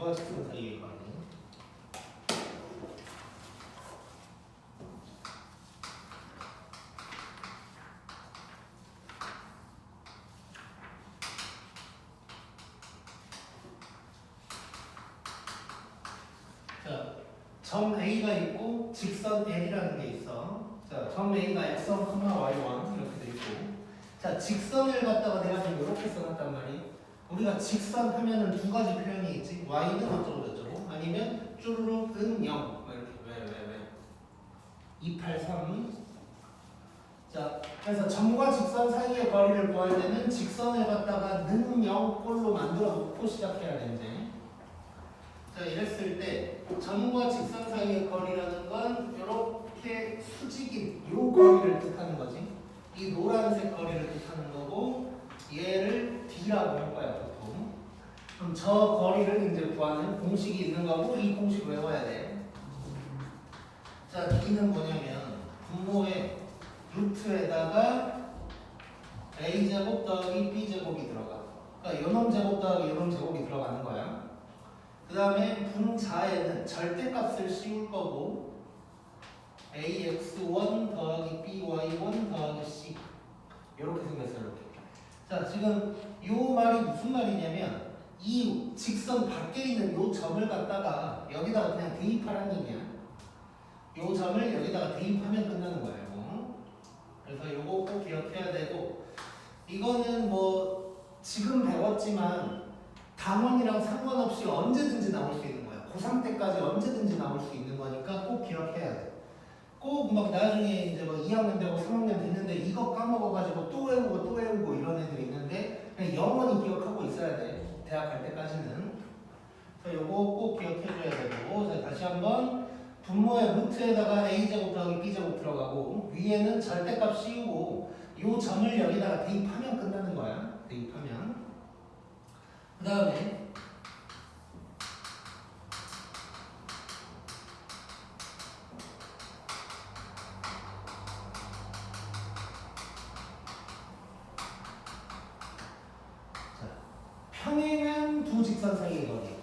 점과 직선 사이의 거리. 자, 점 A가 있고 직선 L이라는 게 있어. 자, 점 A가 x1, y1 이렇게 돼 있고, 자, 직선을 갖다가 내가 지금 이렇게 써놨단 말이야. 우리가 직선 하면은 두 가지 표현이 있지. y는 어쩌고 저쩌고, 아니면 쭈루룩은 0. 이렇게 왜 283. 자, 그래서 점과 직선 사이의 거리를 구할 때는 직선을 갖다가 는 0꼴로 만들어 놓고 시작해야 되는데, 자, 이랬을 때 점과 직선 사이의 거리라는 건 이렇게 수직인 요 거리를 뜻하는 거지. 이 노란색 거리를 뜻하는 거고, 얘를 D라고 할 거야 보통. 그럼 저 거리를 이제 구하는 공식이 있는 거고, 이 공식 외워야 돼. 자, D는 뭐냐면 분모의 루트에다가 A제곱 더하기 B제곱이 들어가. 그러니까 요놈제곱 더하기 요놈제곱이 들어가는 거야. 그 다음에 분자에는 절대값을 씌울 거고, ax1 더하기 by1 더하기 c 이렇게 생겼어요. 이렇게. 자, 지금 요 말이 무슨 말이냐면 이 직선 밖에 있는 요 점을 갖다가 여기다가 그냥 대입하라는 얘기야. 요 점을 여기다가 대입하면 끝나는 거예요. 그래서 요거 꼭 기억해야 되고, 이거는 뭐 지금 배웠지만 당원이랑 상관없이 언제든지 나올 수 있는 거야. 고3 때까지 언제든지 나올 수 있는 거니까 꼭 기억해야 돼. 꼭 막 나중에 이제 뭐 2학년 되고 3학년 됐는데 이거 까먹어가지고 또 외우고 이런 애들이 있는데 그냥 영원히 기억하고 있어야 돼. 대학 갈 때까지는. 그래서 요거 꼭 기억해줘야 되고, 자, 다시 한번 분모의 루트에다가 a제곱 더하기 b제곱 들어가고, 위에는 절대값 씌우고 요 점을 여기다가 대입하면 끝나는 거야. 대입하면. 그 다음에 평행한 두 직선 사이의 거리.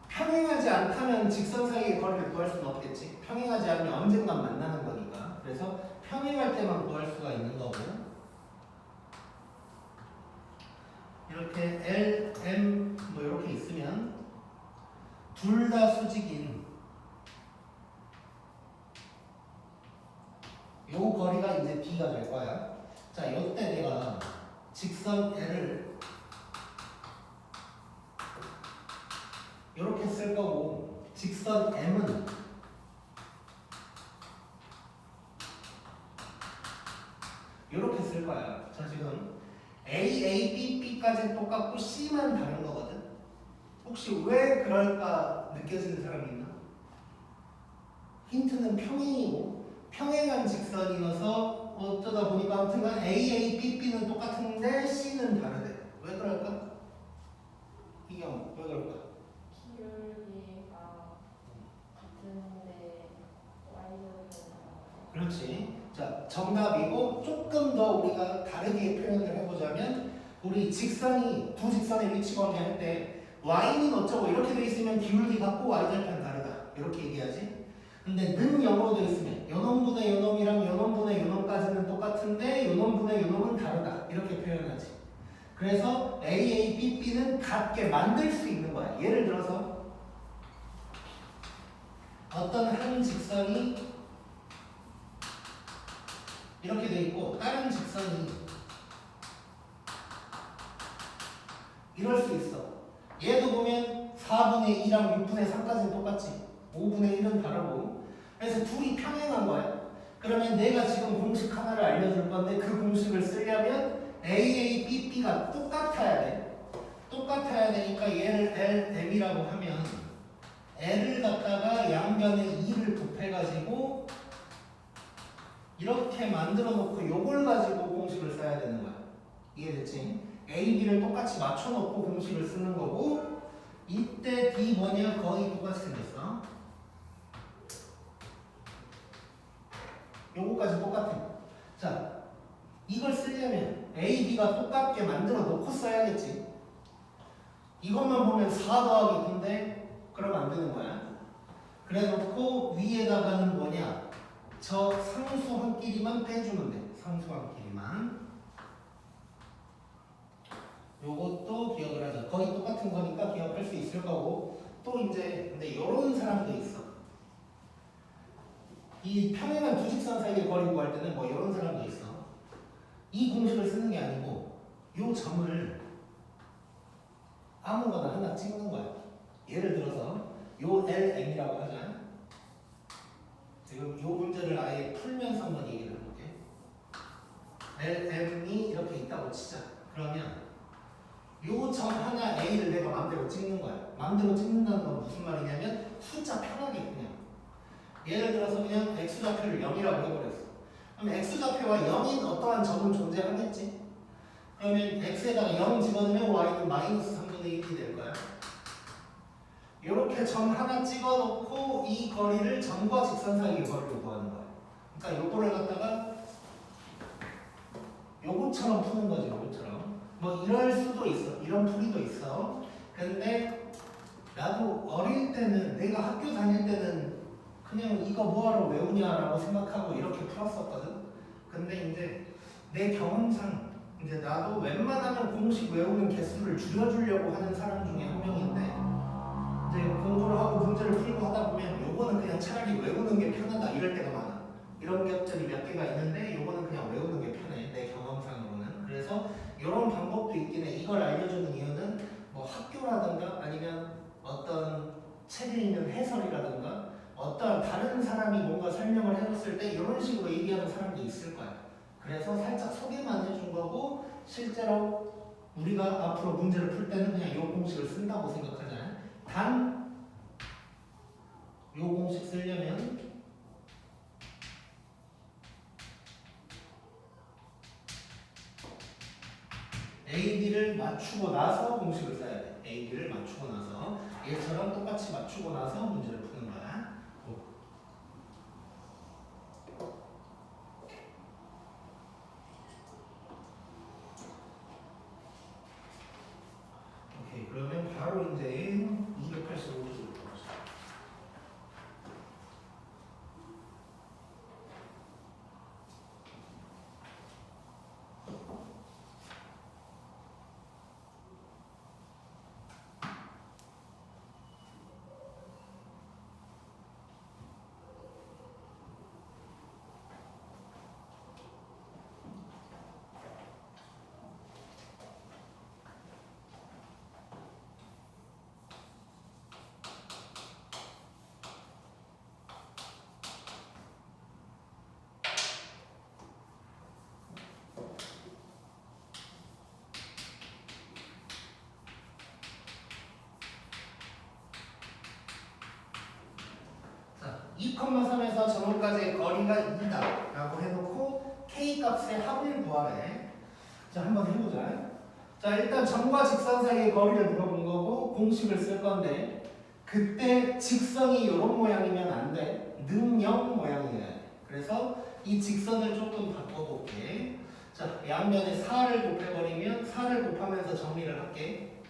평행하지 않다면 직선 사이의 거리를 구할 수는 없겠지. 평행하지 않으면 언젠간 만나는 거니까. 그래서 평행할 때만 구할 수가 있는 거고, 이렇게 L, M 뭐 이렇게 있으면 둘 다 수직인 요 거리가 이제 B가 될 거야. 자, 요때 내가 직선 L을 이렇게 쓸 거고, 직선 M은 이렇게 쓸 거야. 자, 지금 A, A, B, B까지는 똑같고 C만 다른 거거든. 혹시 왜 그럴까 느껴지는 사람이 있나? 힌트는 평행이고, 평행한 직선이어서 어쩌다 보니까 아무튼간 A, A, B, B는 똑같은데 C는 다르대. 왜 그럴까? 이경, 왜 그럴까? 기울기가 같은데 y는 그렇지. 자, 정답이고, 조금 더 우리가 다르게 표현을 해보자면, 우리 직선이 두 직선의 위치 관계할 때 y는 어쩌고 이렇게 돼 있으면 기울기 같고 y절편 다르다 이렇게 얘기하지. 근데 는 0으로 돼 있으면 요놈분의 요놈이랑 요놈분의 요놈까지는 똑같은데 요놈분의 요놈은 다르다 이렇게 표현하지. 그래서 A, A, B, B는 같게 만들 수 있는 거야. 예를 들어서 어떤 한 직선이 이렇게 돼 있고 다른 직선이 이럴 수 있어. 얘도 보면 4분의 2랑 6분의 3까지는 똑같지. 5분의 1은 다르고. 그래서 둘이 평행한 거야. 그러면 내가 지금 공식 하나를 알려줄 건데 그 공식을 쓰려면 A, A, B, B가 똑같아야 돼. 똑같아야 되니까 얘를 L, M이라고 하면 L을 갖다가 양변에 2를 곱해가지고 이렇게 만들어 놓고 요걸 가지고 공식을 써야 되는 거야. 이해됐지? A, B를 똑같이 맞춰놓고 공식을 쓰는 거고, 이때 D 뭐냐? 거의 똑같이 생겼어. 요거까지 똑같아. 자, 이걸 쓰려면 A, B가 똑같게 만들어 놓고 써야겠지. 이것만 보면 4 더하기 9인데 그럼 안 되는 거야. 그래 놓고 위에다가는 뭐냐? 저 상수 한 끼리만 빼주면 돼. 상수 한 끼리만. 요것도 기억을 하자. 거의 똑같은 거니까 기억할 수 있을 거고. 또 이제 근데 요런 사람도 있어. 이 평행한 두 직선 사이의 거리 구할 때는 뭐 이런 사람도 있어. 이 공식을 쓰는 게 아니고 요 점을 아무거나 하나 찍는 거야. 예를 들어서 요 LM이라고 하자. 지금 요 문제를 아예 풀면서 한번 얘기를 해볼게. LM이 이렇게 있다고 치자. 그러면 요 점 하나 A를 내가 마음대로 찍는 거야. 마음대로 찍는다는 건 무슨 말이냐면 숫자 편하게 그냥. 예를 들어서 그냥 x좌표를 0이라고 해버렸어. 그럼 x좌표와 0인 어떠한 점은 존재하겠지? 그러면 x에다가 0 집어넣으면 y는 마이너스 3분의 1이 될 거야. 이렇게 점 하나 찍어놓고 이 거리를 점과 직선 사이의 거리를 구하는 거야. 그러니까 요거를 갖다가 요것처럼 푸는 거지, 요것처럼. 뭐 이럴 수도 있어. 이런 풀이도 있어. 근데 나도 어릴 때는 내가 학교 다닐 때는 그냥 이거 뭐하러 외우냐라고 생각하고 이렇게 풀었었거든. 근데 이제 내 경험상 이제 나도 웬만하면 공식 외우는 개수를 줄여주려고 하는 사람 중에 한 명인데 이제 공부를 하고 문제를 풀고 하다 보면 요거는 그냥 차라리 외우는 게 편하다 이럴 때가 많아. 이런 것들이 몇 개가 있는데 요거는 그냥 외우는 게 편해. 내 경험상으로는. 그래서 이런 방법도 있긴 해. 이걸 알려주는 이유는 뭐 학교라든가 아니면 어떤 책에 있는 해설이라든가 어떤 다른 사람이 뭔가 설명을 해줬을 때 이런 식으로 얘기하는 사람도 있을 거야. 그래서 살짝 소개만 해준 거고 실제로 우리가 앞으로 문제를 풀 때는 그냥 이 공식을 쓴다고 생각하잖아요. 단 이 공식 쓰려면 A, B를 맞추고 나서 공식을 써야 돼. A, B를 맞추고 나서 얘처럼 똑같이 맞추고 나서 문제를 푸는 거야. 오케이, 그러면 바로 이제 285조 자, 2,3에서 점까지의 거리가 2다 라고 해놓고 K 값의 합을 구하래. 자, 한번 해보자. 자, 일단 점과 직선 사이의 거리를 물어본 거고 공식을 쓸 건데 그때 직선이 이런 모양이면 안 돼. 능형 모양이어야 돼. 그래서 이 직선을 조금 바꿔볼게. 자, 양면에 4를 곱해버리면 4를 곱하면서 정리를 할게.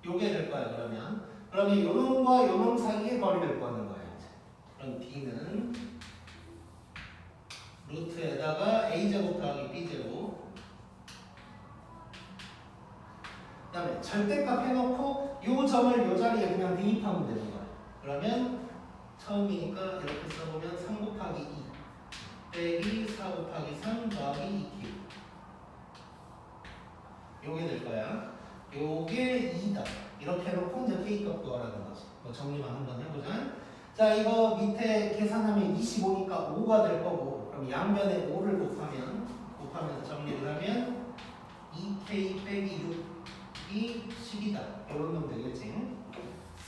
요게 될 거야. 그러면 요놈과 요놈 사이의 거리를 구하는 거야. 그럼 B는 루트에다가 A제곱 더하기 B제곱 그 다음에 절대값 해놓고 요 점을 요 자리에 그냥 대입하면 되는 거야. 그러면 처음이니까 이렇게 써보면 3 곱하기 2 빼기 4 곱하기 3 더하기 2K 요게 될 거야. 요게 2다. 이렇게 해놓고 이제 K값 구하라는 거지. 뭐 정리만 한번 해보자. 자, 이거 밑에 계산하면 25니까 5가 될 거고 그럼 양변에 5를 곱하면서 정리를 하면 2K 빼기 6이 10이다. 이런 놈 되겠지.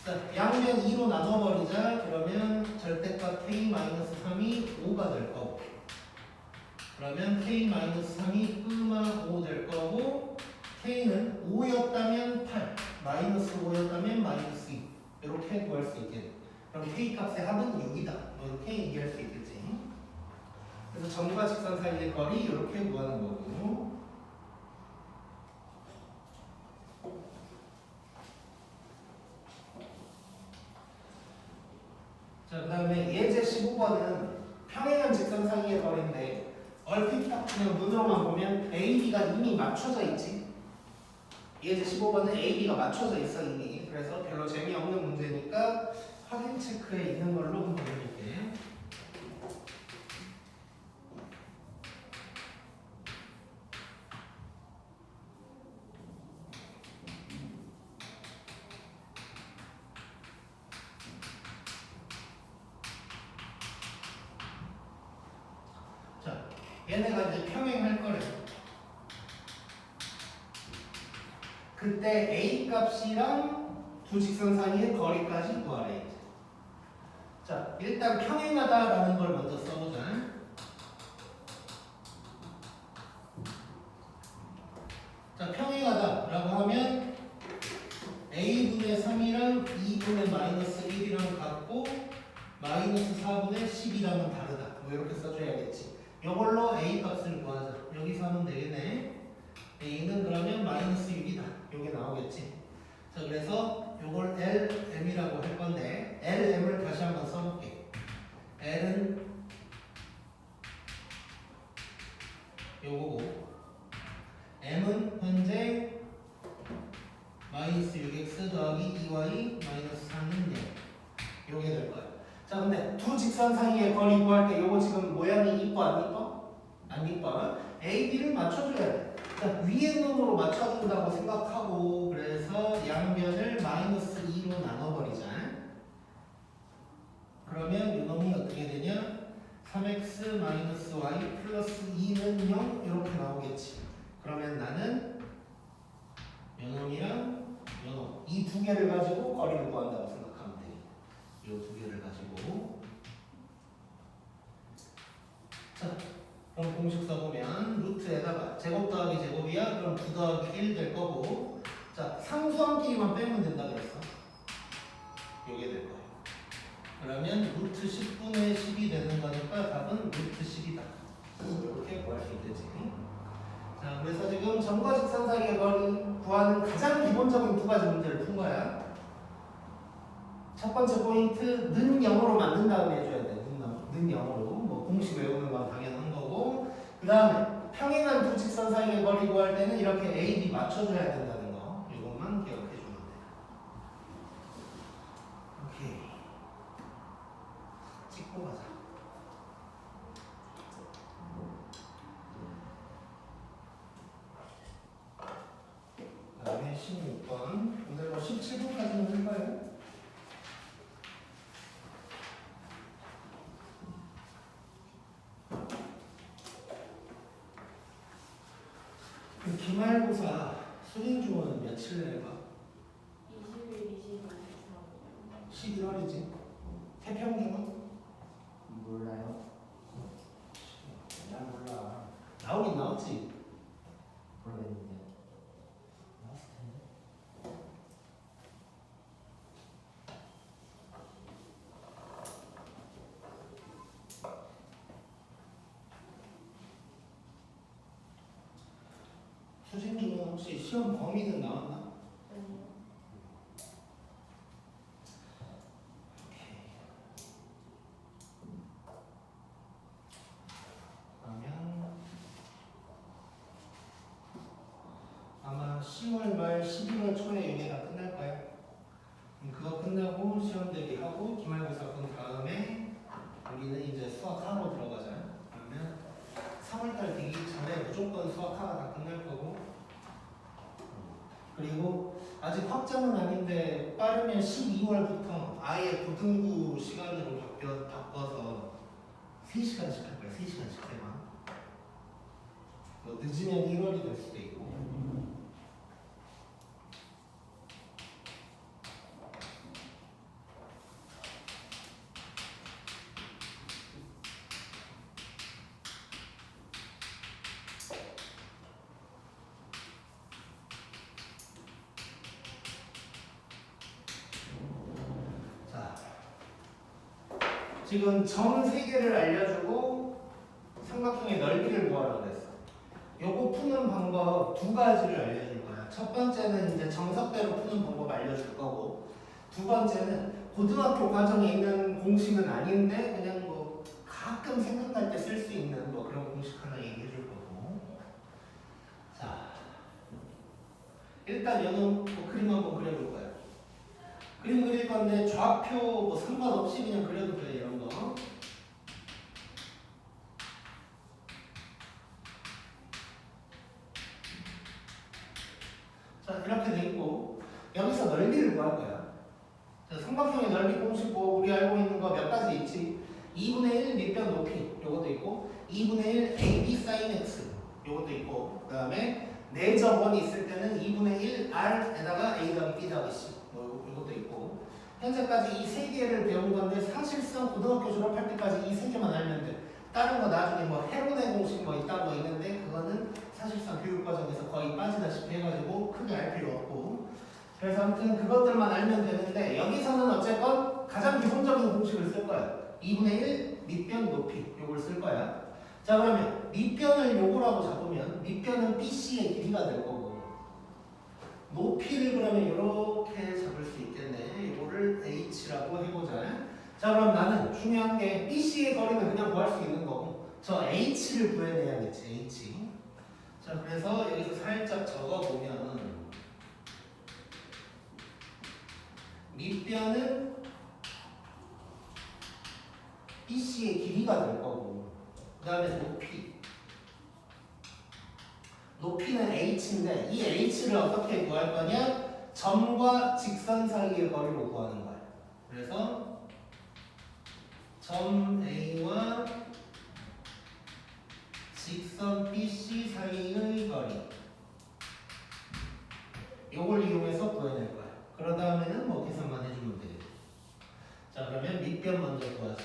자, 양변 2로 나눠버리자. 그러면 절대값 K-3이 5가 될 거고 그러면 K-3이 5 될 거고 K는 5였다면 8, 마이너스 5였다면 마이너스 2 이렇게 구할 수 있게 돼. 그럼 K 값의 합은 6이다. 이렇게 얘기할 수 있겠지. 그래서 점과 직선 사이의 거리 이렇게 구하는 거고 15번은 평행한 직선 사이의 거리인데 얼핏 딱 그냥 눈으로만 보면 AB가 이미 맞춰져 있지. 예제 15번은 AB가 맞춰져 있어 이미. 그래서 별로 재미없는 문제니까 확인 체크에 있는 걸로 한번 해볼게. 자, 얘네가 이제 평행할 거래. 그때 A 값이랑 두 직선 사이의 거리까지 구하래. 이제. 자, 일단 평행하다라는 걸 먼저 써보자. 자, 평행하다라고 하면 A분의 3이랑 2분의 마이너스 1이랑 같고 마이너스 4분의 10이랑은 다르다. 뭐 이렇게 써줘야겠지. 이걸로 A 값을 구하자. 여기서 하면 되겠네. A는 그러면 마이너스 6이다. 요게 나오겠지. 자, 그래서 요걸 LM이라고 할 건데 LM을 다시 한번 써볼게. L은 요거고 M은 현재 마이너스 6x 더하기 2y 마이너스 3은 0. 요게 될 거야. 자, 근데 두 직선 사이의 거리 구할 때 요거 지금 모양이 이뻐 안 이뻐? 안 이뻐. A, B를 맞춰줘야 돼. 자, 위의 놈으로 맞춰준다고 생각하고 그래서 양변을 마이너스 2로 나눠버리자. 그러면 이 놈이 어떻게 되냐? 3x 마이너스 y 플러스 2는 0 이렇게 나오겠지. 그러면 나는 이 놈이랑 이 놈, 이 두 개를 가지고 거리를 구한다고 생각하면 돼. 이 두 개를 가지고. 자, 그럼 공식 써보면 루트에다가 제곱 더하기 제곱이야. 그럼 9 더하기 1 될 거고. 자, 상수함끼리만 빼면 된다 그랬어. 요게 될 거예요. 그러면 루트 10분의 10이 되는 거니까 답은 루트 10이다. 이렇게 구할 수 있겠지. 자, 그래서 지금 점과 직선 사이의 거리 구하는 가장 기본적인 두 가지 문제를 푼 거야. 첫 번째 포인트, 는 0으로 만든 다음에 해줘야 돼. 는 0으로. 뭐 공식 외우는 건 당연한 거고. 그 다음에 평행한 두 직선 사이의 거리 구할 때는 이렇게 A, B 맞춰줘야 된다는 거. 이것만 기억해 주면 돼. 오케이. 찍고 가자. 그 다음에 16번. 오늘 17번까지는 할까요? 기말고사 수능 중은 며칠 내가? 20일, 22일, 11월이지. 태평중은? 몰라요. 난 몰라. 나오긴 나왔지. 모르겠는데. 나왔을 텐데. 수능 중은 혹시 시험 범위는 나왔나? 아니요. 그러면 아마 10월 말 11월 초에 이게 다 끝날 거야. 그거 끝나고 시험 대비하고 기말고사 본 다음에 우리는 이제 수학하러 들어가잖아. 그러면 3월달 되기 전에 무조건 수학하가 다 끝날 거고. 그리고 아직 확정은 아닌데 빠르면 12월부터 아예 고등부 시간으로 바꿔서 3시간씩 할 거야. 3시간씩 해봐. 뭐 늦으면 1월이 될 수도 있고. 자, 지금 점 3개를 알려주고 삼각형의 넓이를 구하라고 그랬어. 요거 푸는 방법 두 가지를 알려줄 거야. 첫 번째는 이제 정석대로 푸는 방법 알려줄 거고, 두 번째는 고등학교 과정에 있는 공식은 아닌데 그냥 뭐 좌표 뭐 상관없이 그냥 그려도 돼 이런 거. 자 이렇게 돼 있고 여기서 넓이를 구할 거야. 자, 삼각형의 넓이 공식 뭐 우리 알고 있는 거 몇 가지 있지? 2분의 1 밑변 높이 요것도 있고 2분의 1 AB sin x 요것도 있고 그 다음에 내점원이 있을 때는 2분의 1 R에다가 A 더하기 B 더하기 C 뭐 요것도 있고 현재까지 이 세 개를 배운 건데 사실상 고등학교 졸업할 때까지 이 세 개만 알면 돼. 다른 거 나중에 뭐 해론의 공식 뭐 이딴 거 있는데 그거는 사실상 교육과정에서 거의 빠지다시피 해가지고 크게 알 필요 없고 그래서 아무튼 그것들만 알면 되는데 여기서는 어쨌건 가장 기본적인 공식을 쓸 거야. 2분의 1 밑변 높이 요걸 쓸 거야. 자 그러면 밑변을 요거라고 잡으면 밑변은 BC의 길이가 될 거고 높이를 그러면 이렇게 잡을 수 있겠네. 요거를 H라고 해보자. 자 그럼 나는 중요한 게 BC의 거리는 그냥 구할 수 있는 거고 저 H를 구해내야겠지. H. 자 그래서 여기서 살짝 적어보면 밑변은 BC의 길이가 될 거고 그 다음에 높이는 H인데 이 H를 어떻게 구할 거냐? 점과 직선 사이의 거리로 구하는 거야. 그래서 점 A와 직선 BC 사이의 거리 요걸 이용해서 구해낼 거야. 그런 다음에는 뭐 계산만 해주면 되겠지. 자 그러면 밑변 먼저 구하자.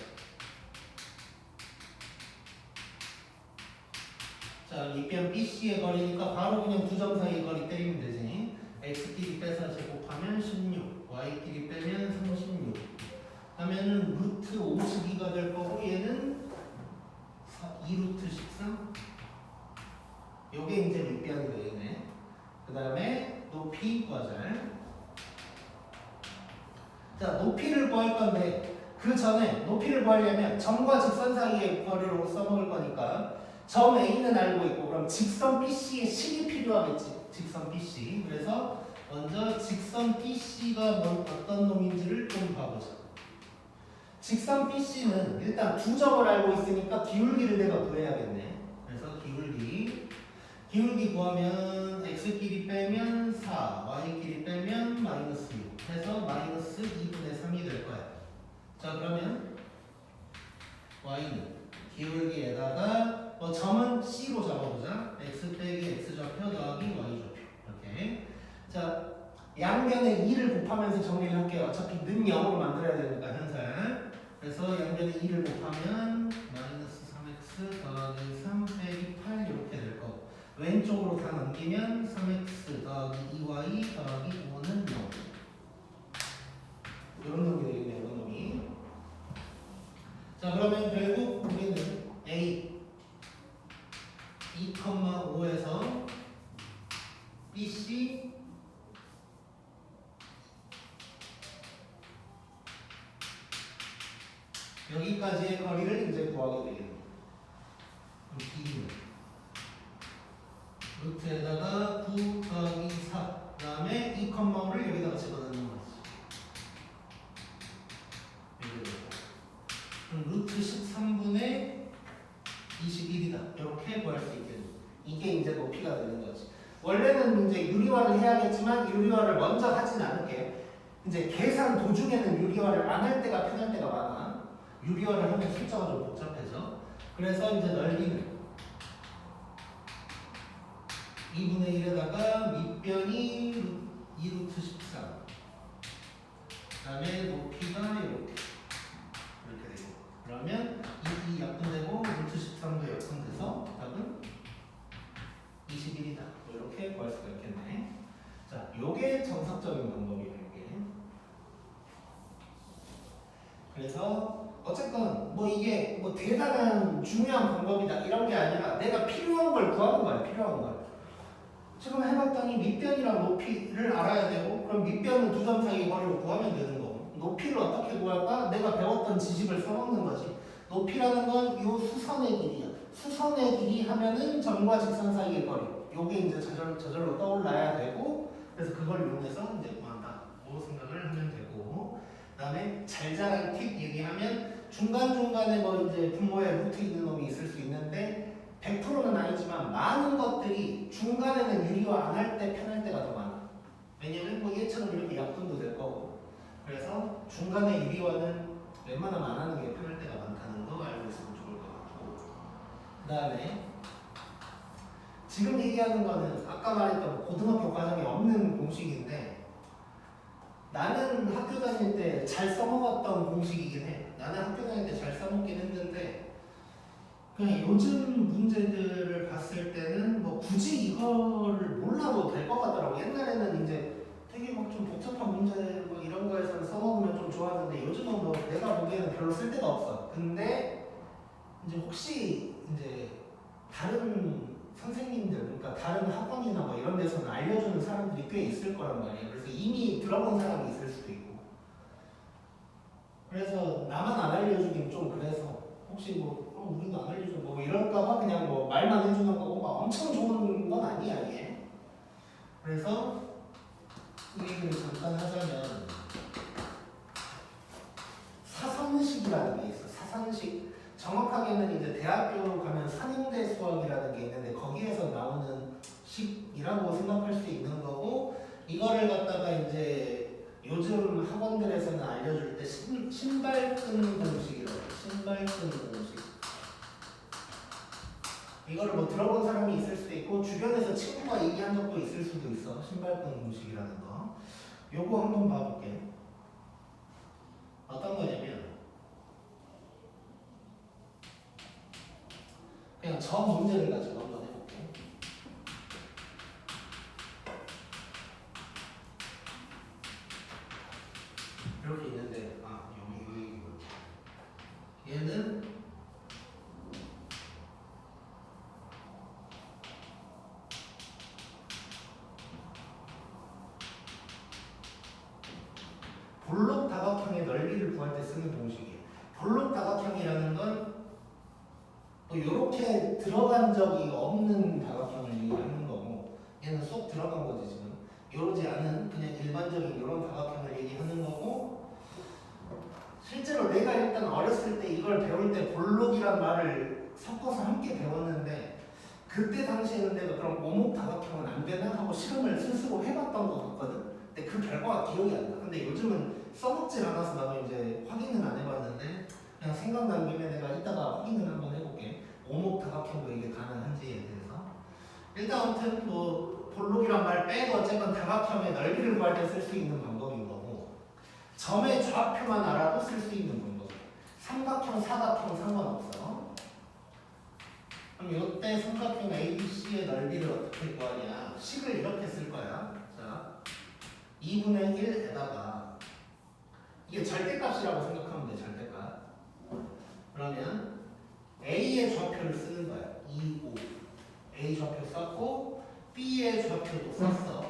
자 밑변 BC의 거리니까 바로 그냥 두 점 사이의 거리 때리면 되지. x끼리 빼서 제곱하면 16 y끼리 빼면 36 하면은 루트 52가 될 거고 얘는 2루트 13 요게 이제 밑변이 되겠네. 그 다음에 높이 구하자. 자 높이를 구할 건데 그 전에 높이를 구하려면 점과 직선 사이의 거리로 써먹을 거니까 점 A는 알고 있고 그럼 직선 BC의 식이 필요하겠지. 직선 BC. 그래서 먼저 직선 BC가 어떤 놈인지를 좀 봐보자. 직선 BC는 일단 두 점을 알고 있으니까 기울기를 내가 구해야겠네. 그래서 기울기 구하면 x끼리 빼면 4, y끼리 빼면 마이너스 6 해서 마이너스 2분의 3이 될 거야. 자 그러면 y는 기울기에다가 점은 C로 잡아보자. x 빼기 x좌표 더하기 y좌표 이렇게. 자 양변에 2를 곱하면서 정리를 할게요. 어차피 는 0으로 만들어야 되니까 현상. 그래서 양변에 2를 곱하면 마이너스 3x 더하기 3 빼기 8 이렇게 될 거고 왼쪽으로 다 넘기면 3x 더하기 2y 더하기 5는 0 이런 놈이 되겠네요. 이런 놈이. 자 그러면 결국 우리는 A 2,5에서 BC 여기까지의 거리를 이제 구하게 되겠네요. B는 루트에다가 9 더하기 4 그 다음에 2,5를 여기다가 집어넣는 거지. 그럼 루트 13분의 21이다. 이렇게 구할 수 있겠네. 이게 이제 높이가 되는 거지. 원래는 이제 유리화를 해야겠지만 유리화를 먼저 하진 않을게. 이제 계산 도중에는 유리화를 안 할 때가 편할 때가 많아. 유리화를 하면 숫자가 좀 복잡해져. 그래서 이제 넓이는 2분의 1에다가 밑변이 2루트 13 그 다음에 높이가 이렇게 되고 그러면 이 약분되고 루트 13도 약분돼서 답은 21이다. 이렇게 구할 수가 있겠네. 자, 요게 정석적인 방법이에요. 이게. 그래서 어쨌건 뭐 이게 뭐 대단한 중요한 방법이다 이런 게 아니라 내가 필요한 걸 구하는 거야. 필요한 걸. 지금 해봤더니 밑변이랑 높이를 알아야 되고 그럼 밑변은 두 점 사이의 거리로 구하면 되는 거고 높이를 어떻게 구할까? 내가 배웠던 지식을 써먹는 거지. 높이라는 건 요 수선의 길이야. 수선의 길이 하면은 점과 직선 사이의 거리. 요게 이제 저절로 떠올라야 되고 그래서 그걸 이용해서 이제 구한다고 생각을 하면 되고 그다음에 잘 자란 팁 얘기하면 중간중간에 뭐 이제 분모에 루트 있는 놈이 있을 수 있는데 100%는 아니지만 많은 것들이 중간에는 유리화 안 할 때 편할 때가 더 많아. 왜냐면 뭐 얘처럼 이렇게 약분도 될 거고. 그래서 중간에 유리화는 웬만하면 안 하는 게 편할 때가 많다는 거 알고 있으면 좋을 것 같고. 그다음에 지금 얘기하는 거는 아까 말했던 고등학교 과정에 없는 공식인데 나는 학교 다닐 때 잘 써먹었던 공식이긴 해. 나는 학교 다닐 때 잘 써먹긴 했는데 그냥 요즘 문제들을 봤을 때는 뭐 굳이 이거를 몰라도 될 것 같더라고. 옛날에는 이제 되게 막 좀 복잡한 문제 뭐 이런 거에서는 써먹으면 좀 좋았는데 요즘은 뭐 내가 보기에는 별로 쓸 데가 없어. 근데 이제 혹시 이제 다른 선생님들, 그러니까 다른 학원이나 뭐 이런 데서는 알려주는 사람들이 꽤 있을 거란 말이에요. 그래서 이미 들어본 사람이 있을 수도 있고. 그래서 나만 안 알려주긴 좀 그래서 혹시 뭐 우리도 안 알려줘 뭐 이럴까봐 그냥 뭐 말만 해주는 거고 막 엄청 좋은 건 아니야 이게. 그래서 이 얘기를 잠깐 하자면 사선식이라는 게 있어. 사선식. 정확하게는 이제 대학교 가면 산임대 수학이라는 게 있는데 거기에서 나오는 식이라고 생각할 수 있는 거고 이거를 갖다가 이제 요즘 학원들에서는 알려줄 때 신발끈 공식이라고 해요. 신발끈 공식. 이거를 뭐 들어본 사람이 있을 수도 있고 주변에서 친구가 얘기한 적도 있을 수도 있어. 신발끈 공식이라는 거. 요거 한번 봐볼게. 어떤 거냐면 그냥 저 문제를 가지고 한번 해볼게. 이렇게 있는데 여기 얘는 볼록 다각형의 넓이를 구할 때 쓰는 공식이에요. 볼록 다각형이라는 건 뭐 이렇게 들어간 적이 없는 다각형을 얘기하는 거고 얘는 쏙 들어간 거지 지금. 이러지 않은 그냥 일반적인 이런 다각형을 얘기하는 거고 실제로 내가 일단 어렸을 때 이걸 배울 때 볼록이란 말을 섞어서 함께 배웠는데 그때 당시에는 내가 그럼 오목 다각형은 안 되나 하고 실험을 스스로 해봤던 것 같거든. 근데 그 결과가 기억이 안 나. 근데 요즘은 써먹질 않아서 나도 이제 확인은 안 해봤는데 그냥 생각난 김에 내가 이따가 확인을 한번 해볼게. 오목 다각형도 이게 가능한지에 대해서. 일단 아무튼 뭐 볼록이란 말 빼고 어쨌건 다각형의 넓이를 구할 때 쓸 수 있는 방법인 거고 점의 좌표만 알아도 쓸 수 있는 방법이에요. 삼각형, 사각형 상관없어. 그럼 이때 삼각형 ABC의 넓이를 어떻게 구하냐? 식을 이렇게 쓸 거야. 자, 2분의 1에다가 이게 절대값이라고 생각하면 돼. 절대값. 그러면 A의 좌표를 쓰는 거야. 2, 5. A 좌표 썼고 B의 좌표도 썼어.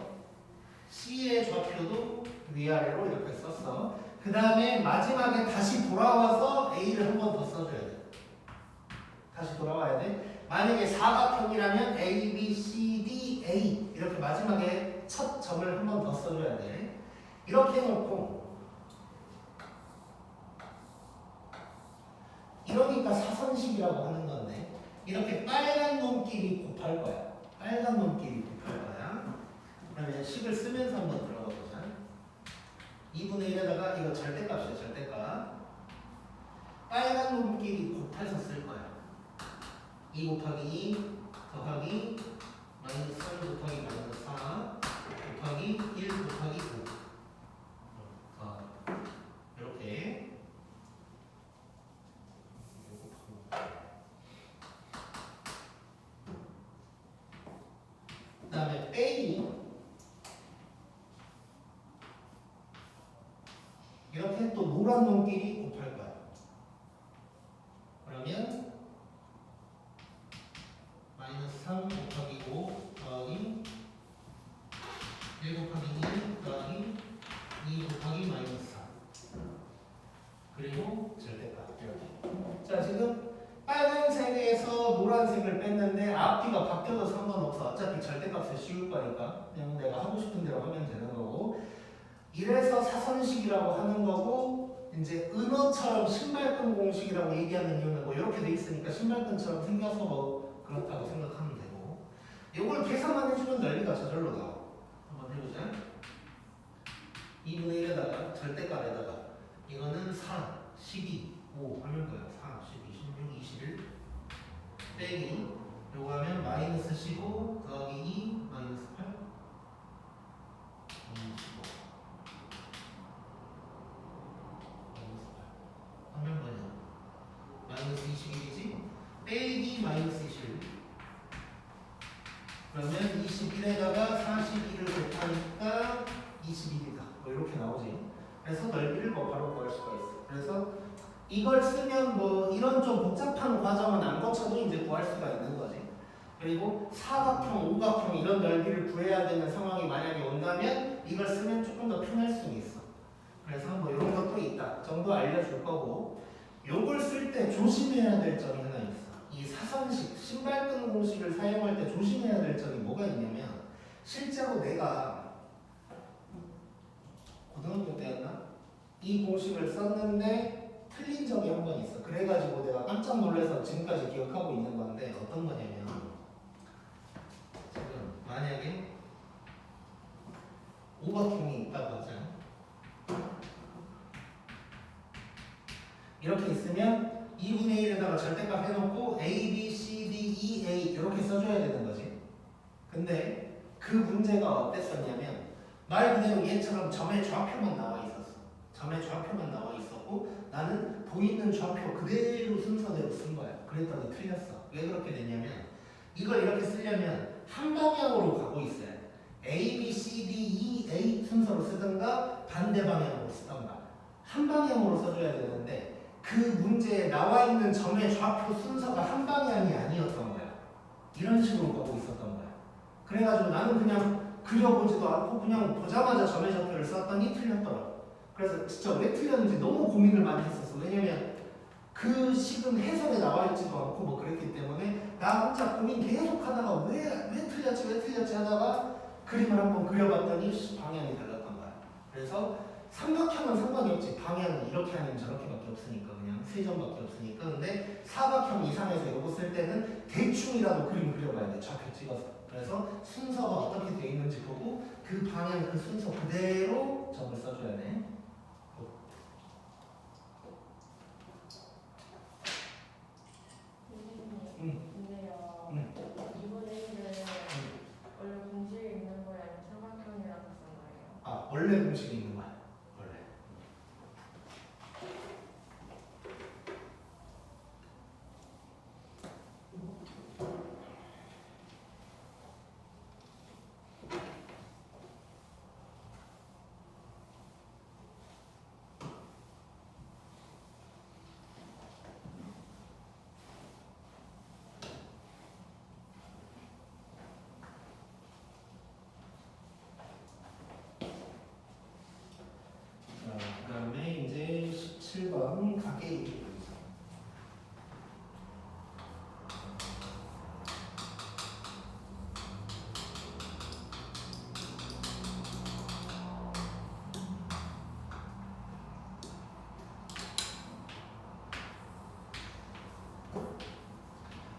C의 좌표도 위아래로 이렇게 썼어. 그 다음에 마지막에 다시 돌아와서 A를 한 번 더 써줘야 돼. 다시 돌아와야 돼. 만약에 사각형이라면 A, B, C, D, A 이렇게 마지막에 첫 점을 한 번 더 써줘야 돼. 이렇게 해놓고 이러니까 사선식이라고 하는 건데 이렇게 빨간 놈끼리 곱할 거야. 빨간 놈끼리 곱할 거야. 그러면 식을 쓰면서 한번 들어가 보자. 2분의 1에다가 이거 절대값이야. 절대값. 빨간 놈끼리 곱해서 쓸 거야. 2 곱하기 2 더하기 마이너스 3 곱하기 마이너스 4 곱하기 1 곱하기 5 이렇게 그 다음에 빼기 이렇게 또 노란 놈끼리 곱할 거야. 그러면 마이너스 3 곱하기 5 더하기 1 곱하기 2 더하기 2 곱하기 마이너스 4 그리고 절대값 이렇게. 자 지금 빨간색에서 노란색을 뺐는데 앞뒤가 바뀌어도 상관없어. 어차피 절대값을 씌울 거니까 그냥 내가 하고 싶은 대로 하면 되는 거고 이래서 사선식이라고 하는 거고 이제 은어처럼 신발끈 공식이라고 얘기하는 이유는 뭐 이렇게 돼 있으니까 신발끈처럼 생겨서 뭐 그렇다고 생각하면 되고 이걸 계산만 해주면 넓이가 저절로 나와. 한번 해보자. 2분의 1에다가 절대값에다가 이거는 4, 12, 5 하면 거야. 4, 12, 16, 21 빼기 요거 하면 마이너스 15 더하기 2 마이너스 8 마이너스 15 하면 뭐냐 마이너스 21이지 빼기 마이너스 21 그러면 21에다가 41을 곱하니까 21이다 뭐 이렇게 나오지. 그래서 넓이를 뭐 바로 구할 수가 있어. 그래서 이걸 쓰면 뭐 이런 좀 복잡한 과정은 안 거쳐도 이제 구할 수가 있는 거지. 그리고 사각형, 오각형 이런 넓이를 구해야 되는 상황이 만약에 온다면 이걸 쓰면 조금 더 편할 수 있어. 그래서 뭐 이런 것도 있다 정도 알려줄 거고 요걸 쓸 때 조심해야 될 점이 하나 있어. 이 사선식, 신발끈 공식을 사용할 때 조심해야 될 점이 뭐가 있냐면 실제로 내가 고등학교 때였나? 이 공식을 썼는데 틀린 적이 한 번 있어. 그래가지고 내가 깜짝 놀라서 지금까지 기억하고 있는 건데 어떤 거냐면 지금 만약에 오각형이 있다고 하자. 이렇게 있으면 2분의 1에다가 절대값 해놓고 A, B, C, D, E, A 이렇게 써줘야 되는 거지. 근데 그 문제가 어땠었냐면 말 그대로 얘처럼 점의 좌표만 나와 있었어. 점의 좌표만 나와 있었고 나는 보이는 좌표 그대로 순서대로 쓴 거야. 그랬더니 틀렸어. 왜 그렇게 됐냐면 이걸 이렇게 쓰려면 한 방향으로 가고 있어야 돼. A, B, C, D, E, A 순서로 쓰든가 반대 방향으로 쓰든가 한 방향으로 써줘야 되는데 그 문제에 나와 있는 점의 좌표 순서가 한 방향이 아니었던 거야. 이런 식으로 가고 있었던 거야. 그래가지고 나는 그냥 그려보지도 않고 그냥 보자마자 점의 좌표를 썼더니 틀렸더라고. 그래서 진짜 왜 틀렸는지 너무 고민을 많이 했었어. 왜냐면 그 식은 해설에 나와 있지도 않고 뭐 그랬기 때문에 나 혼자 고민 계속 하다가 왜 틀렸지 하다가 그림을 한번 그려봤더니 방향이 달랐던 거야. 그래서 삼각형은 상관이 없지. 방향은 이렇게 아니면 저렇게밖에 없으니까 그냥 세 점밖에 없으니까. 근데 사각형 이상에서 이거 쓸 때는 대충이라도 그림 그려봐야 돼. 좌표 찍어서. 그래서 순서가 어떻게 되어 있는지 보고 그 방향 그 순서 그대로 점을 써줘야 돼. 근데요 2분의 1은 원래 공식에 있는 거야 아니면 삼각형이라고 쓴 거예요? 아 원래 공식이 있는 거야. 원래. 그 다음에 이제 17번 가계의 분석.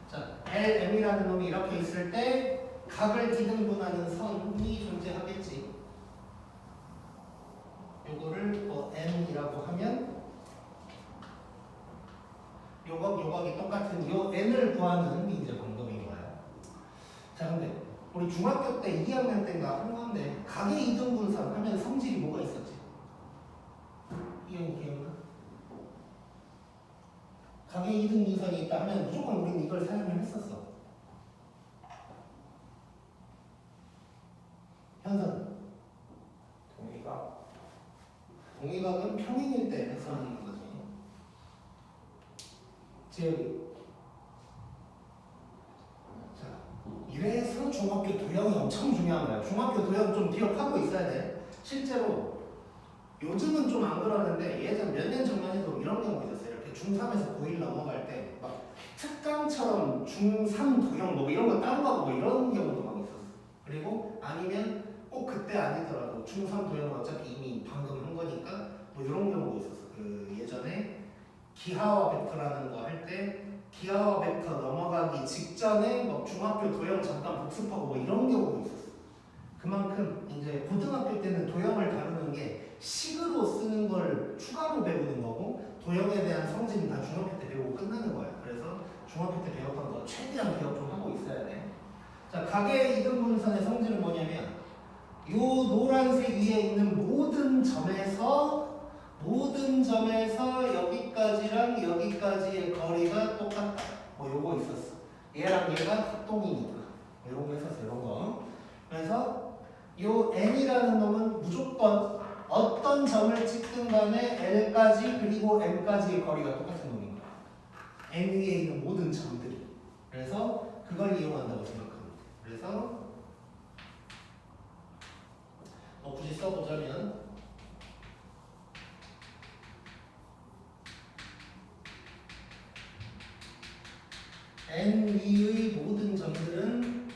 자, LM이라는 놈이 이렇게 있을 때 각을 기등분하는 선이 존재하겠지. 요거를 뭐 n이라고 하면 요각이 똑같은 요 n을 구하는 이제 방법인 거야. 자, 근데 우리 중학교 때 2학년 때인가 한 건데 각의 이등분선 하면 성질이 뭐가 있었지? 이형 기억나? 각의 이등분선이 있다 하면 무조건 우리는 이걸 사용을 했었어. 현선. 동의각은 평행일 때 해석하는 거지. 재혁이. 자, 이래서 중학교 도형이 엄청 중요한 거야. 중학교 도형 좀 기억하고 있어야 돼. 실제로 요즘은 좀 안 그러는데 예전 몇 년 전만 해도 이런 경우 있었어요. 이렇게 중3에서 고1 넘어갈 때 막 특강처럼 중3 도형 뭐 이런 거 따로 가고 뭐 이런 경우도 막 있었어. 그리고 아니면 꼭 그때 아니더라도 중3 도형은 어차피 이미 방금 한 거니까 뭐 이런 경우도 있었어. 그 예전에 기하와 벡터라는 거 할 때 기하와 벡터 넘어가기 직전에 뭐 중학교 도형 잠깐 복습하고 뭐 이런 경우도 있었어. 그만큼 이제 고등학교 때는 도형을 다루는 게 식으로 쓰는 걸 추가로 배우는 거고 도형에 대한 성질은 다 중학교 때 배우고 끝나는 거야. 그래서 중학교 때 배웠던 거 최대한 기억 좀 하고 있어야 돼. 자, 가계 이등분선의 성질은 뭐냐면 요 노란색 위에 있는 모든 점에서 여기까지랑 여기까지의 거리가 똑같다. 뭐 요거 있었어. 얘랑 얘가 합동이니까. 이런 거 있었어. 이런 거. 그래서 요 n이라는 놈은 무조건 어떤 점을 찍든 간에 l까지 그리고 m까지의 거리가 똑같은 놈인 거야. n 위에 있는 모든 점들이. 그래서 그걸 이용한다고 생각하면 돼. 그래서 굳이 써보자면 n 위의 모든 점들은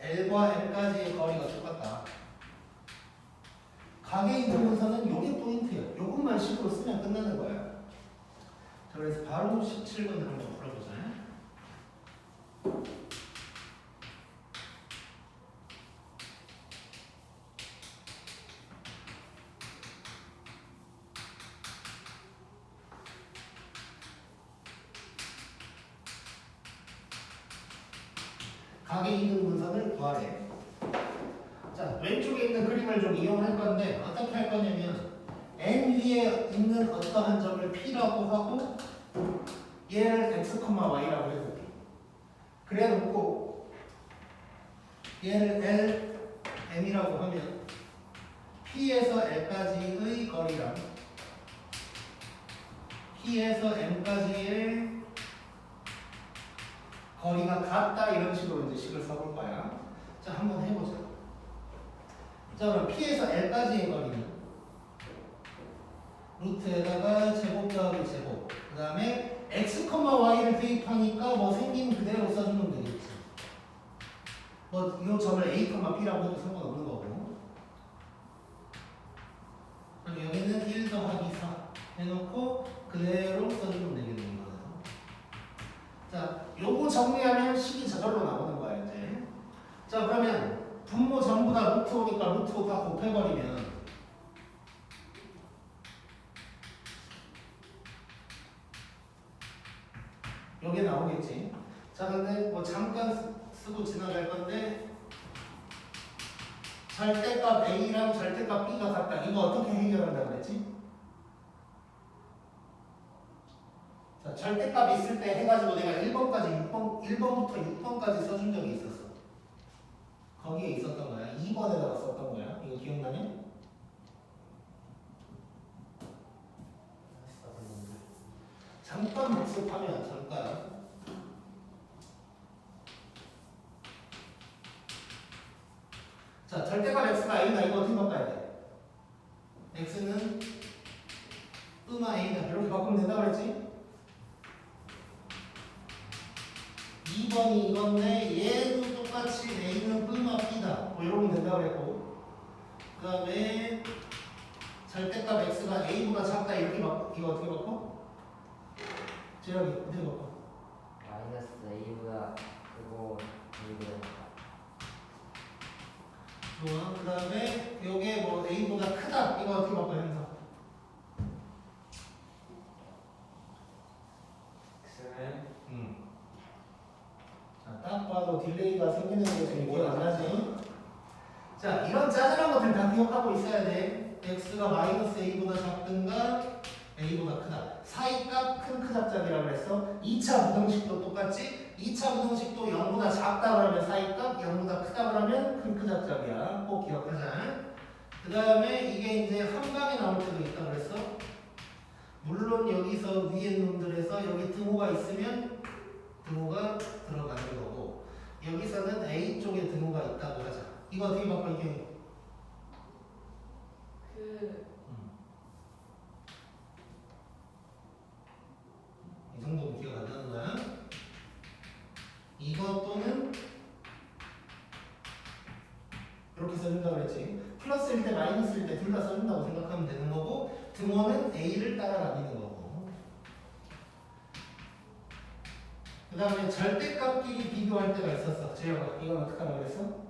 L과 M까지의 거리가 똑같다. 가계 이등분선은 요게 포인트야. 요것만 식으로 쓰면 끝나는 거야. 자, 그래서 바로 17번을 한번 풀어보자. 가계 이등분선을 구하래. 자, 왼쪽에 있는 그림을 좀 이용할 건데 어떻게 할 거냐면 n 위에 있는 어떠한 점을 p라고 하고 얘를 x, y라고 해볼게. 그래 놓고 얘를 l, m이라고 하면 p에서 l까지의 거리랑 p에서 m까지의 거리가 같다 이런 식으로 이제 식을 써볼 거야. 자, 한번 해보자. 자, 그럼 P에서 L까지의 거리는 루트에다가 제곱 더하기 제곱. 그 다음에 x, y를 대입하니까 뭐 생긴 그대로 써주면 되겠지. 뭐 이 점을 a, b라고 해도 상관없는 거고. 그럼 여기는 1 더하기 4 해놓고 그대로 써주면 되겠네. 자, 요거 정리하면 식이 저절로 나오는 거야, 이제. 자, 그러면 분모 전부 다 루트 5니까 루트 5 다 곱해버리면 요게 나오겠지. 자, 근데 뭐 잠깐 쓰고 지나갈 건데 절대값 A랑 절대값 B가 같다. 이거 어떻게 해결한다고 그랬지? 자, 절대값 있을 때 해가지고 내가 1번부터 6번까지 써준 적이 있었어. 거기에 있었던 거야. 2번에다가 썼던 거야. 이거 기억나냐? 잠깐 복습하면 잠깐. 자, 절대값 x가 a다. 이거 어떻게 바꿔야 돼? x는 으마 a다. 이렇게 바꾸면 된다고 그랬지? 2번이 이건데 얘도 똑같이 a는 으마 b다. 뭐 이러면 된다고 그랬고, 그 다음에 절대값 x가 a보다 작다. 이렇게 바꿔. 이거 어떻게 바꿔? 재혁이 어떻게 바꿔? 마이너스 A보다 크고 A보다 작다. 좋아. 그 다음에 요게 뭐 a보다 크다. 이거 어떻게 바꿔 형사? X는 자, 딱 봐도 딜레이가 생기는 게 지금 기억 안 나지? 자, 이런 짜잘한 것들 다 기억하고 있어야 돼. x가 마이너스 a보다 작든가 a보다 크다. 사이값 큰 크작작이라고 그랬어. 2차 부등식도 똑같지? 2차 부등식도 0보다 작다 그러면 사이값, 0보다 크다 그러면 큰 크작작이야. 꼭 기억하자. 그 다음에 이게 이제 한 방에 나올 때도 있다 그랬어. 물론 여기서 위에 놈들에서 여기 등호가 있으면 등호가 들어가는 거고, 여기서는 A 쪽에 등호가 있다고 하자. 이거 어떻게 바꿔 이게? 이 정도면 기억 안 나는 거야? 이거 또는 써준다고 그랬지. 플러스일 때 마이너스일 때 둘 다 써준다고 생각하면 되는 거고 등호는 A를 따라다니는 거고. 그 다음에 절대값끼리 비교할 때가 있었어. 재혁아 이건 어떻게 하라고 그랬어?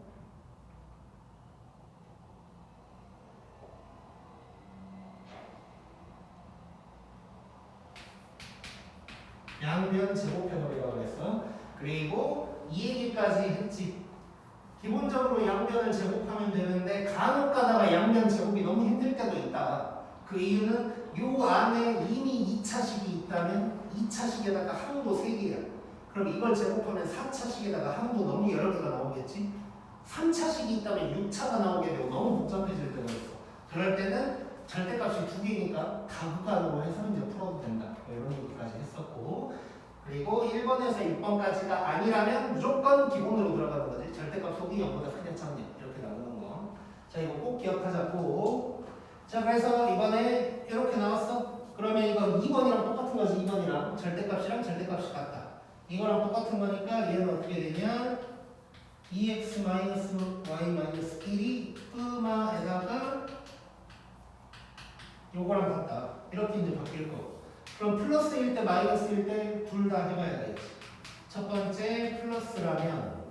양변 제곱해버리라고 그랬어. 그리고 이 얘기까지 했지. 기본적으로 양변을 제곱하면 되는데 간혹 가다가 양변 제곱이 너무 힘들 때도 있다. 그 이유는 요 안에 이미 2차식이 있다면 2차식에다가 항도 3개야. 그럼 이걸 제곱하면 4차식에다가 항도 너무 여러 개가 나오겠지. 3차식이 있다면 6차가 나오게 되고 너무 복잡해질 때가 있어. 그럴 때는 절대값이 2개니까 가구간으로 해서 이제 풀어도 된다. 이런 얘기까지 했었고, 그리고 1번에서 6번까지가 아니라면 무조건 기본으로 들어가는 거지. 절대값 속이 0보다 크냐 작냐 이렇게 나오는 거. 자, 이거 꼭 기억하자고. 자, 그래서 이번에 이렇게 나왔어. 그러면 이거 2번이랑 똑같은 거지. 2번이랑 절대값이랑 절대값이 같다. 이거랑 똑같은 거니까 얘는 어떻게 되냐? 2x-y-1이 끄마에다가 요거랑 같다. 이렇게 이제 바뀔 거고. 그럼 플러스일 때 마이너스일 때 둘 다 해봐야 되겠지. 첫 번째 플러스라면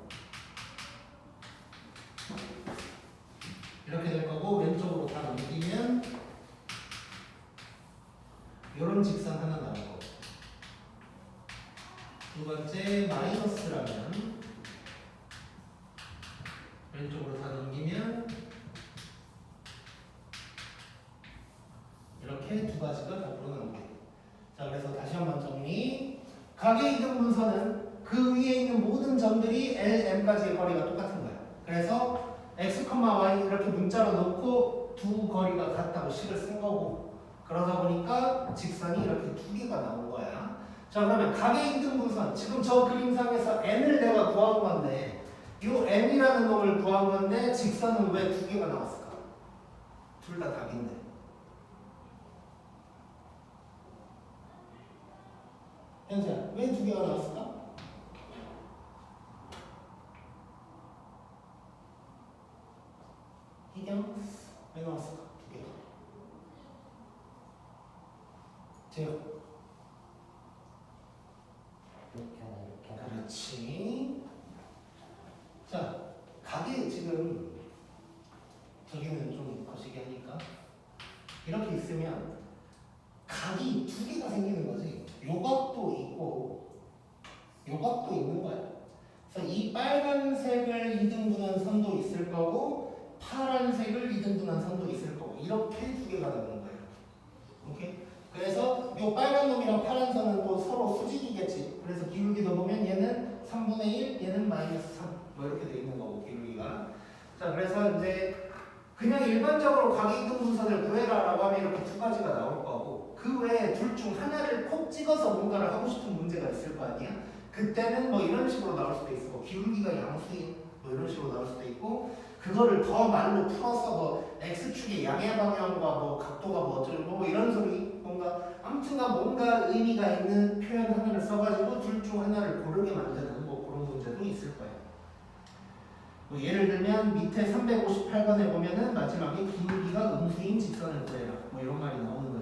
이렇게 될 거고 왼쪽으로 다 넘기면 요런 직선 하나 나올 거고. 두 번째 마이너스라면 왼쪽으로 다 넘기면 이렇게 두 가지가 더불어 나오게. 자, 그래서 다시 한번 정리. 각의 이등분선은 그 위에 있는 모든 점들이 L, M까지의 거리가 똑같은 거야. 그래서 x, y 이렇게 문자로 놓고 두 거리가 같다고 식을 쓴 거고, 그러다 보니까 직선이 이렇게 두 개가 나온 거야. 자, 그러면 각의 이등분선, 지금 저 그림상에서 n을 내가 구한 건데 이 n이라는 놈을 구한 건데 직선은 왜 두 개가 나왔을까? 둘 다 답인데. 현수야, 왜 두 개가 나왔을까? 희경, 왜 나왔을까? 두 개가. 재혁. 이렇게 하나 이렇게 하나. 그렇지. 자, 각이 지금 저기는 좀 거시기 하니까 이렇게 있으면 각이 두 개가 생기는 거지. 요각도 있고 요각도 있는 거야. 그래서 이 빨간색을 이등분한 선도 있을 거고 파란색을 이등분한 선도 있을 거고 이렇게 두 개가 나오는 거예요. 오케이? 그래서 요 빨간 놈이랑 파란 선은 또 서로 수직이겠지. 그래서 기울기도 보면 얘는 3분의 1, 얘는 마이너스 3. 뭐 이렇게 돼 있는 거고 기울기가. 자, 그래서 이제 그냥 일반적으로 각이등분선을 구해라라고 하면 이렇게 두 가지가 나올 거고 그 외에 둘 중 하나를 콕 찍어서 뭔가를 하고 싶은 문제가 있을 거 아니야? 그때는 뭐 이런 식으로 나올 수도 있어. 뭐 기울기가 양수인 뭐 이런 식으로 나올 수도 있고 그거를 더 말로 풀어서 뭐 x축의 양의 방향과 뭐 각도가 뭐 어쩌고 뭐 이런 소리 뭔가 아무튼간 뭔가 의미가 있는 표현 하나를 써가지고 둘 중 하나를 고르게 만드는 뭐 그런 문제도 있을 거예요. 뭐 예를 들면 밑에 358번에 보면은 마지막에 기울기가 음수인 직선을 구해라 뭐 이런 말이 나오는